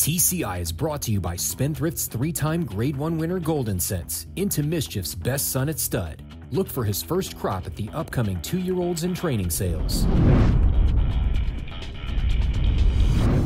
TCI is brought to you by Spendthrift's 3-time Grade 1 winner Golden Sense, Into Mischief's best son at stud. Look for his first crop at the upcoming 2-year-olds in training sales.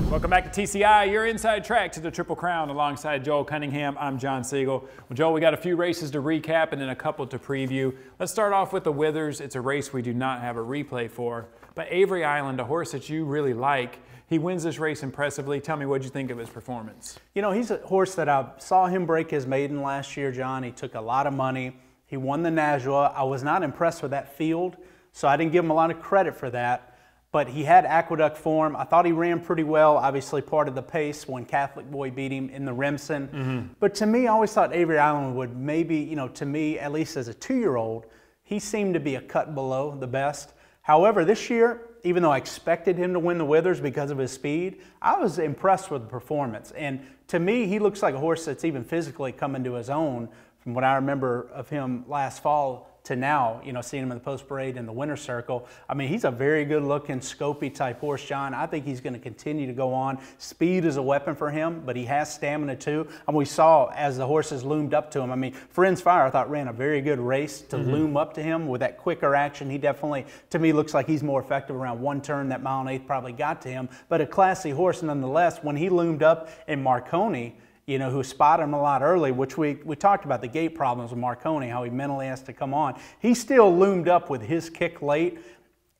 Welcome back to TCI, your inside track to the Triple Crown. Alongside Joel Cunningham, I'm John Siegel. Well, Joel, we got a few races to recap and then a couple to preview. Let's start off with the Withers. It's a race we do not have a replay for, but Avery Island, a horse that you really like, he wins this race impressively. Tell me, what you think of his performance? You know, he's a horse that I saw him break his maiden last year, John. He took a lot of money. He won the Nashua. I was not impressed with that field, so I didn't give him a lot of credit for that. But he had aqueduct form. I thought he ran pretty well, obviously part of the pace when Catholic Boy beat him in the Remsen. But to me, I always thought Avery Island would maybe, you know, to me, at least as a 2-year-old, he seemed to be a cut below the best. However, this year, even though I expected him to win the Withers because of his speed, I was impressed with the performance. And to me, he looks like a horse that's even physically coming to his own from what I remember of him last fall to now, you know, seeing him in the post parade and the winner's circle. I mean, he's a very good looking Scopy type horse, John. I think he's going to continue to go on. Speed is a weapon for him, but he has stamina too. And we saw as the horses loomed up to him. I mean, Friends Fire, I thought, ran a very good race to loom up to him with that quicker action. He definitely, to me, looks like he's more effective around one turn. That 1 1/8 probably got to him, but a classy horse nonetheless. When he loomed up in Marconi, you know, who spotted him a lot early, which we talked about the gait problems with Marconi, how he mentally has to come on. He still loomed up with his kick late.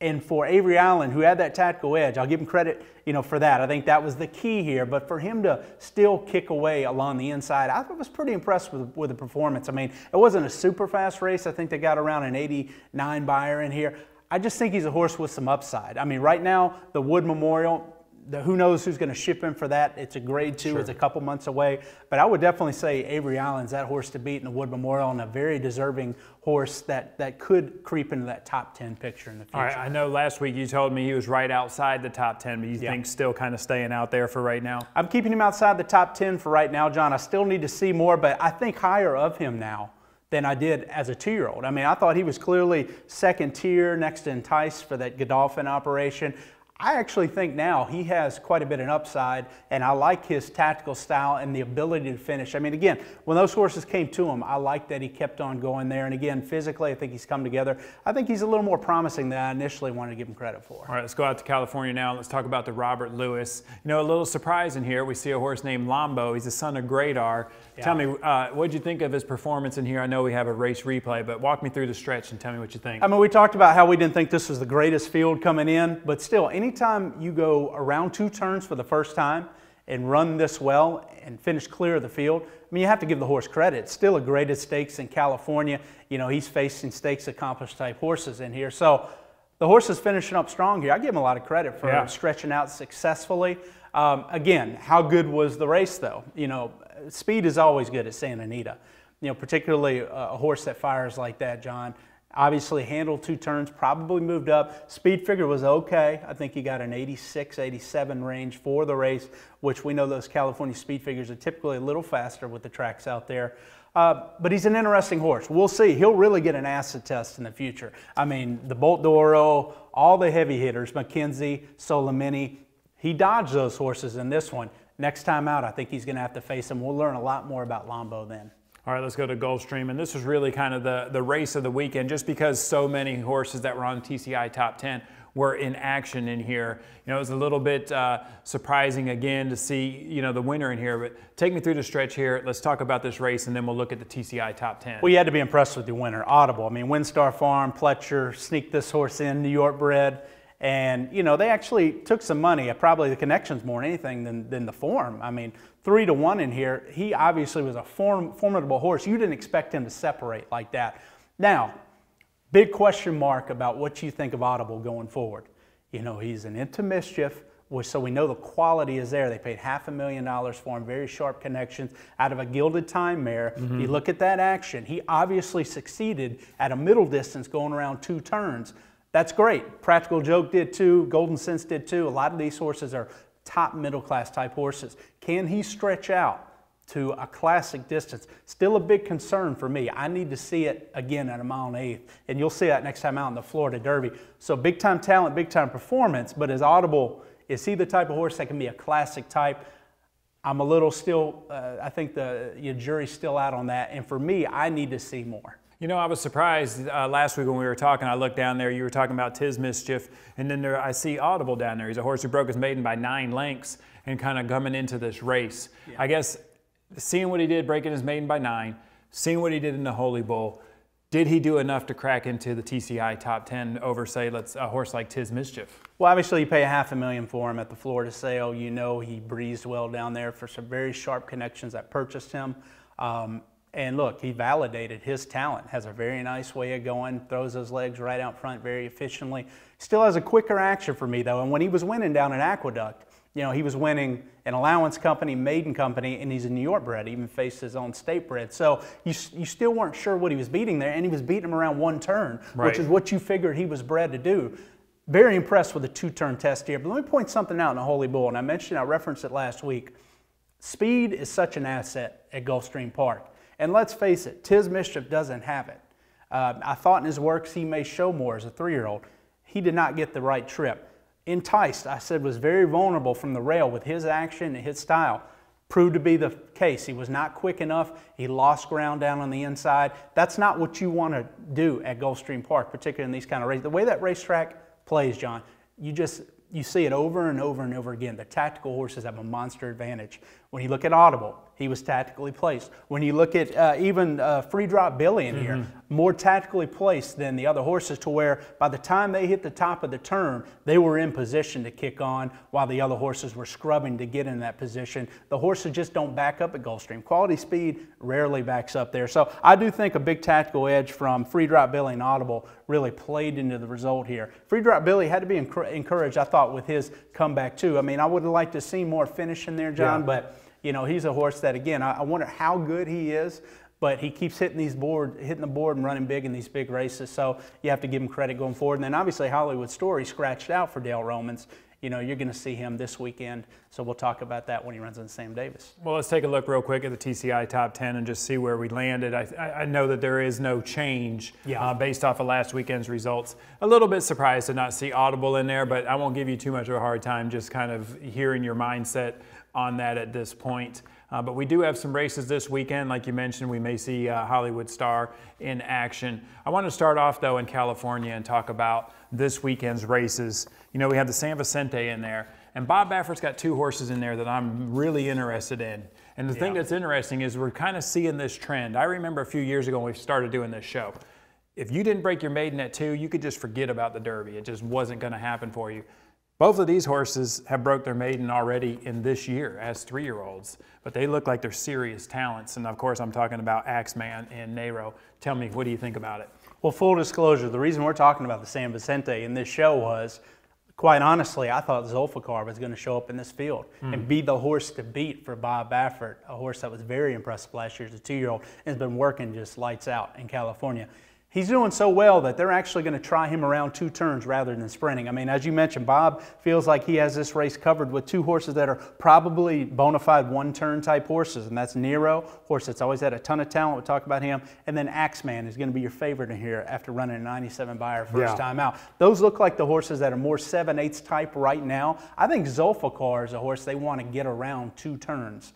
And for Avery Island, who had that tactical edge, I'll give him credit, you know, for that. I think that was the key here. But for him to still kick away along the inside, I was pretty impressed with the performance. I mean, it wasn't a super fast race. I think they got around an 89 buyer in here. I just think he's a horse with some upside. I mean, right now, the Wood Memorial, who knows who's going to ship him for that. It's a grade 2. Sure. It's a couple months away. But I would definitely say Avery Island's that horse to beat in the Wood Memorial, and a very deserving horse that could creep into that top 10 picture in the future. All right, I know last week you told me he was right outside the top 10, but you think still kind of staying out there for right now? I'm keeping him outside the top 10 for right now, John. I still need to see more, but I think higher of him now than I did as a 2-year-old. I mean, I thought he was clearly second tier next to Entice for that Godolphin operation. I actually think now he has quite a bit of upside, and I like his tactical style and the ability to finish. I mean, again, when those horses came to him, I like that he kept on going there. And again, physically, I think he's come together. I think he's a little more promising than I initially wanted to give him credit for. All right, let's go out to California now. Let's talk about the Robert Lewis. You know, a little surprise in here. We see a horse named Lambo. He's the son of Gradar. Yeah. Tell me, what did you think of his performance in here? I know we have a race replay, but walk me through the stretch and tell me what you think. I mean, we talked about how we didn't think this was the greatest field coming in, but still, anytime you go around 2 turns for the first time and run this well and finish clear of the field, I mean, you have to give the horse credit. It's still a graded stakes in California. You know, he's facing stakes accomplished type horses in here. So the horse is finishing up strong here. I give him a lot of credit for stretching out successfully. Again, how good was the race though? You know, speed is always good at Santa Anita. You know, particularly a horse that fires like that, John. Obviously handled 2 turns, probably moved up. Speed figure was okay. I think he got an 86, 87 range for the race, which we know those California speed figures are typically a little faster with the tracks out there. But he's an interesting horse. We'll see. He'll really get an acid test in the future. I mean, the Bolt d'Oro, all the heavy hitters, McKenzie, Solimini, he dodged those horses in this one. Next time out, I think he's going to have to face them. We'll learn a lot more about Lambo then. All right, let's go to Gulfstream, and this was really kind of the race of the weekend, just because so many horses that were on TCI top 10 were in action in here. You know, it was a little bit surprising again to see, you know, the winner in here, but take me through the stretch here. Let's talk about this race, and then we'll look at the TCI top 10. Well, you had to be impressed with the winner, Audible. I mean, Windstar Farm, Pletcher sneaked this horse in, New York bred. And, you know, they actually took some money, probably the connections more than anything than the form. I mean, 3 to 1 in here. He obviously was a formidable horse. You didn't expect him to separate like that. Now, big question mark about what you think of Audible going forward. You know, he's an Into Mischief, so we know the quality is there. They paid $500,000 for him, very sharp connections out of a Gilded Time mare. You look at that action. He obviously succeeded at a middle distance going around 2 turns. That's great. Practical Joke did too. Golden Sense did too. A lot of these horses are top middle class type horses. Can he stretch out to a classic distance? Still a big concern for me. I need to see it again at a 1 1/8, and you'll see that next time out in the Florida Derby. So big time talent, big time performance, but is Audible, is he the type of horse that can be a classic type? I'm a little still, I think the jury's still out on that. And for me, I need to see more. You know, I was surprised last week when we were talking. I looked down there, you were talking about Tis Mischief, and then I see Audible down there. He's a horse who broke his maiden by 9 lengths and kind of coming into this race. Yeah. I guess seeing what he did breaking his maiden by 9, seeing what he did in the Holy Bull, did he do enough to crack into the TCI top 10 over, say, a horse like Tis Mischief? Well, obviously, you pay $500,000 for him at the Florida sale. You know he breezed well down there for some very sharp connections that purchased him. And look, he validated his talent, has a very nice way of going, throws those legs right out front very efficiently. Still has a quicker action for me, though. And when he was winning down at Aqueduct, you know, he was winning an allowance company, maiden company, and he's a New York bred, even faced his own state bred. So you still weren't sure what he was beating there, and he was beating him around 1 turn, right, which is what you figured he was bred to do. Very impressed with the 2-turn test here. But let me point something out in the Holy Bull, and I referenced it last week. Speed is such an asset at Gulfstream Park. And let's face it, Tis Mischief doesn't have it. I thought in his works he may show more as a 3-year-old. He did not get the right trip. Enticed, I said, was very vulnerable from the rail with his action and his style. Proved to be the case. He was not quick enough. He lost ground down on the inside. That's not what you want to do at Gulfstream Park, particularly in these kind of races. The way that racetrack plays, John, you see it over and over and over again. The tactical horses have a monster advantage. When you look at Audible, he was tactically placed. When you look at even Free Drop Billy in here, more tactically placed than the other horses, to where by the time they hit the top of the turn, they were in position to kick on while the other horses were scrubbing to get in that position. The horses just don't back up at Gulfstream. Quality Speed rarely backs up there. So I do think a big tactical edge from Free Drop Billy and Audible really played into the result here. Free Drop Billy had to be encouraged, I thought, with his comeback too. I mean, I would have liked to see more finish in there, John, but you know, he's a horse that, again, I wonder how good he is, but he keeps hitting the board and running big in these big races. So you have to give him credit going forward. And then obviously Hollywood Story scratched out for Dale Romans. You know, you're going to see him this weekend, so we'll talk about that when he runs in Sam Davis. Well, let's take a look real quick at the TCI top 10 and just see where we landed. I know that there is no change based off of last weekend's results. A little bit surprised to not see Audible in there, but I won't give you too much of a hard time just kind of hearing your mindset on that at this point. But we do have some races this weekend. Like you mentioned, we may see Hollywood Star in action. I want to start off, though, in California and talk about this weekend's races. You know, we have the San Vicente in there, and Bob Baffert's got 2 horses in there that I'm really interested in. And the thing that's interesting is we're kind of seeing this trend. I remember a few years ago when we started doing this show, if you didn't break your maiden at 2, you could just forget about the Derby. It just wasn't going to happen for you. Both of these horses have broke their maiden already in this year as 3-year-olds, but they look like they're serious talents. And of course, I'm talking about Axeman and Nero. Tell me, what do you think about it? Well, full disclosure, the reason we're talking about the San Vicente in this show was, quite honestly, I thought Zulfikar was going to show up in this field and be the horse to beat for Bob Baffert, a horse that was very impressive last year as a 2-year-old and has been working just lights out in California. He's doing so well that they're actually going to try him around 2 turns rather than sprinting. I mean, as you mentioned, Bob feels like he has this race covered with 2 horses that are probably bona fide 1-turn type horses, and that's Nero, horse that's always had a ton of talent. We'll talk about him. And then Axeman is going to be your favorite in here after running a 97 Beyer first time out. Those look like the horses that are more 7/8 type right now. I think Zulfikar is a horse they want to get around 2 turns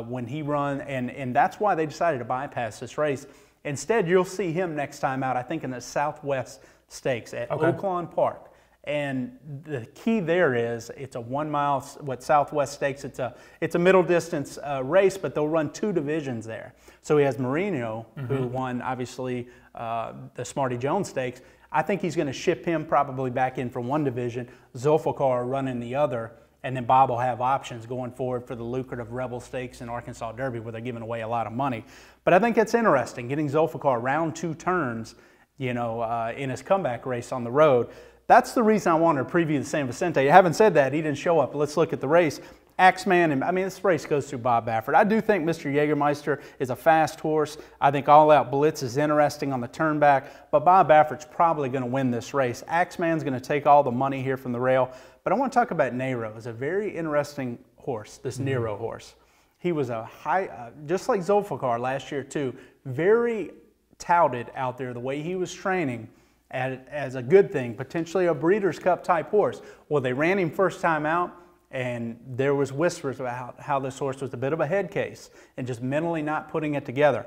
when he runs, and that's why they decided to bypass this race. Instead, you'll see him next time out, I think, in the Southwest Stakes at Oaklawn Park. And the key there is it's a 1 mile, Southwest Stakes. It's a middle distance race, but they'll run 2 divisions there. So he has Marino, who won, obviously, the Smarty Jones Stakes. I think he's going to ship him probably back in for 1 division, Zulfikar running the other. And then Bob will have options going forward for the lucrative Rebel Stakes and Arkansas Derby, where they're giving away a lot of money. But I think it's interesting, getting Zulfikar around 2 turns, you know, in his comeback race on the road. That's the reason I wanted to preview the San Vicente. Having said that, he didn't show up. Let's look at the race. Axeman, and I mean, this race goes through Bob Baffert. I do think Mr. Jägermeister is a fast horse. I think All Out Blitz is interesting on the turn back, but Bob Baffert's probably going to win this race. Axeman's going to take all the money here from the rail, but I want to talk about Nero. It's a very interesting horse, this Nero horse. He was a high, just like Zulfikar last year too, very touted out there the way he was training as a good thing, potentially a Breeders' Cup type horse. Well, they ran him first time out, And there was whispers about how this horse was a bit of a head case and just mentally not putting it together.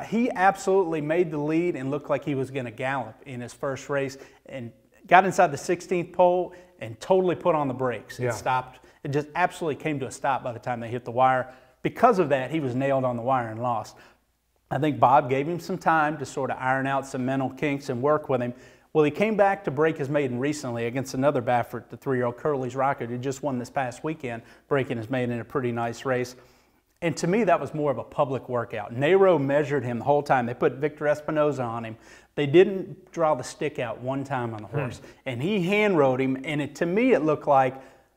He absolutely made the lead and looked like he was going to gallop in his first race, and got inside the 16th pole and totally put on the brakes. It stopped. It just absolutely came to a stop by the time they hit the wire. Because of that, he was nailed on the wire and lost. I think Bob gave him some time to sort of iron out some mental kinks and work with him. Well, he came back to break his maiden recently against another Baffert, the 3-year-old Curly's Rocket, who just won this past weekend, breaking his maiden in a pretty nice race. And to me, that was more of a public workout. Nero measured him the whole time. They put Victor Espinoza on him. They didn't draw the stick out one time on the horse. And he hand rode him, and to me it looked like,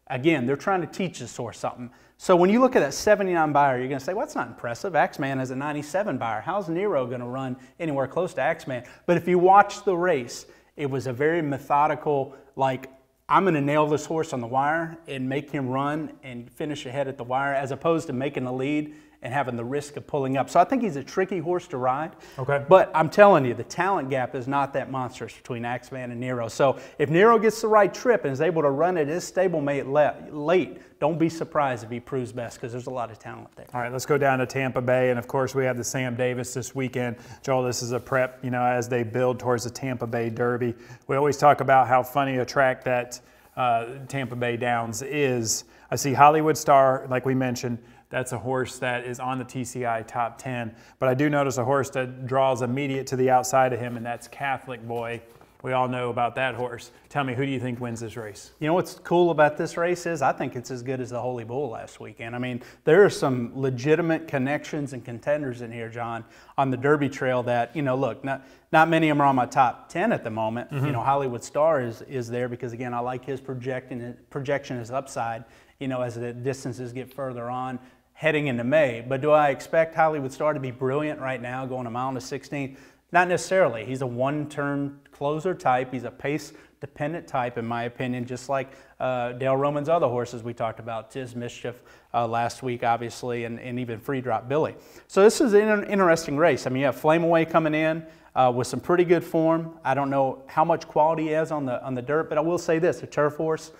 again, they're trying to teach this horse something. So when you look at that 79 buyer, you're going to say, well, that's not impressive. Axeman has a 97 buyer. How's Nero going to run anywhere close to Axeman? But if you watch the race, it was a very methodical, like, I'm going to nail this horse on the wire and make him run and finish ahead at the wire, as opposed to making the lead and having the risk of pulling up. So I think he's a tricky horse to ride. Okay. But I'm telling you, the talent gap is not that monstrous between Axeman and Nero. So if Nero gets the right trip and is able to run at his stablemate late, don't be surprised if he proves best, because there's a lot of talent there. All right, let's go down to Tampa Bay, and of course we have the Sam Davis this weekend. Joel, this is a prep, you know, as they build towards the Tampa Bay Derby. We always talk about how funny a track that Tampa Bay Downs is. I see Hollywood Star, like we mentioned. That's a horse that is on the TCI top 10. But I do notice a horse that draws immediate to the outside of him, and that's Catholic Boy. We all know about that horse. Tell me, who do you think wins this race? You know what's cool about this race is I think it's as good as the Holy Bull last weekend. I mean, there are some legitimate connections and contenders in here, John, on the Derby trail that, you know, look, not many of them are on my top 10 at the moment. You know, Hollywood Star is there because, again, I like his projection, his upside, you know, as the distances get further on heading into May. But do I expect Hollywood Star to be brilliant right now, going a mile to 16? Not necessarily. He's a one-turn closer type. He's a pace-dependent type, in my opinion, just like Dale Roman's other horses we talked about, Tiz Mischief last week, obviously, and even Free Drop Billy. So this is an interesting race. I mean, you have Flame Away coming in with some pretty good form. I don't know how much quality he has on the dirt, but I will say this, a turf horse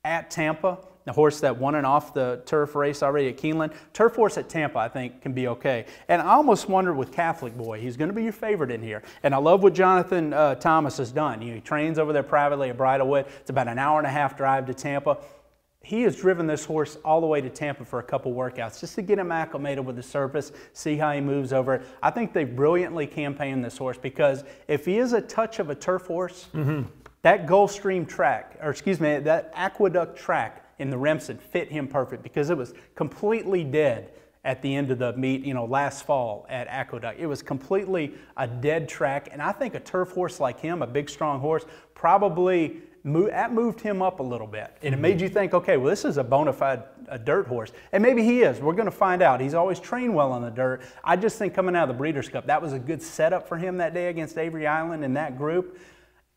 at Tampa, the horse that won an off the turf race already at Keeneland. Turf horse at Tampa, I think, can be okay. And I almost wonder with Catholic Boy, he's going to be your favorite in here. And I love what Jonathan Thomas has done. He trains over there privately at Bridlewood. It's about an hour-and-a-half drive to Tampa. He has driven this horse all the way to Tampa for a couple workouts just to get him acclimated with the surface, see how he moves over it. I think they brilliantly campaigned this horse, because if he is a touch of a turf horse, that Gulfstream track, or excuse me, that Aqueduct track in the Remsen fit him perfect, because it was completely dead at the end of the meet, you know, last fall at Aqueduct. It was completely a dead track, and I think a turf horse like him, a big, strong horse, probably moved him up a little bit. And it made you think, okay, well, this is a bona fide dirt horse. And maybe he is. We're going to find out. He's always trained well on the dirt. I just think coming out of the Breeders' Cup, that was a good setup for him that day against Avery Island in that group.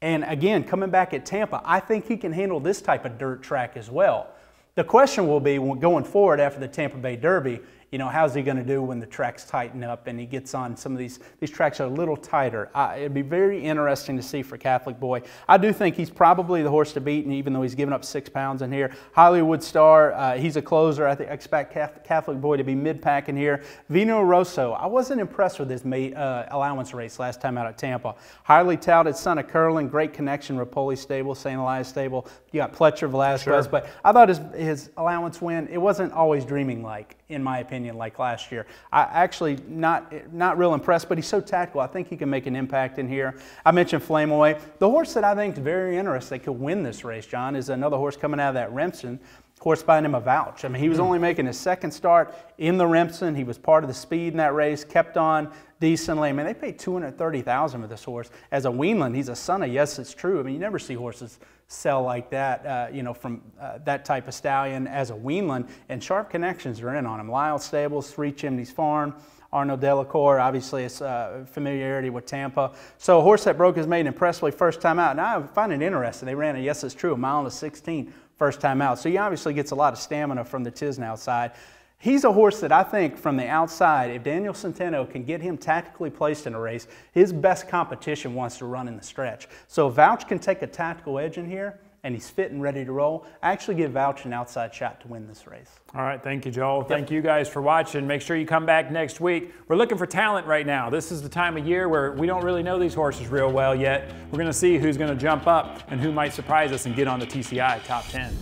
And again, coming back at Tampa, I think he can handle this type of dirt track as well. The question will be, going forward after the Tampa Bay Derby, you know, how's he going to do when the tracks tighten up and he gets on some of these tracks are a little tighter. It'd be very interesting to see for Catholic Boy. I do think he's probably the horse to beat, and even though he's given up 6 pounds in here. Hollywood Star, he's a closer. I expect Catholic Boy to be mid-pack in here. Vino Rosso, I wasn't impressed with his allowance race last time out at Tampa. Highly touted son of Curlin, great connection with Rapoli Stable, St. Elias Stable. You got Pletcher Velasquez, but I thought his allowance win, it wasn't always dreaming like, in my opinion, like last year. I actually not real impressed, but he's so tactical. I think he can make an impact in here. I mentioned Flame Away. The horse that I think is very interesting that could win this race, John, is another horse coming out of that Remsen, horse by the name of Vouch. I mean, he was only making his second start in the Remsen. He was part of the speed in that race, kept on decently. I mean, they paid $230,000 for this horse. As a weanling, he's a son of Yes, It's True. I mean, you never see horses sell like that, you know, from that type of stallion as a weanling. And sharp connections are in on him. Lyle Stables, Three Chimneys Farm, Arno Delacour, obviously his familiarity with Tampa. So a horse that broke his maiden impressively first time out. Now I find it interesting. They ran a Yes, It's True, a mile to 16 first time out. So he obviously gets a lot of stamina from the Tisnow side. He's a horse that I think from the outside, if Daniel Centeno can get him tactically placed in a race, his best competition wants to run in the stretch. So if Vouch can take a tactical edge in here and he's fit and ready to roll, I actually give Vouch an outside shot to win this race. All right, thank you, Joel. Thank you guys for watching. Make sure you come back next week. We're looking for talent right now. This is the time of year where we don't really know these horses real well yet. We're going to see who's going to jump up and who might surprise us and get on the TCI top 10.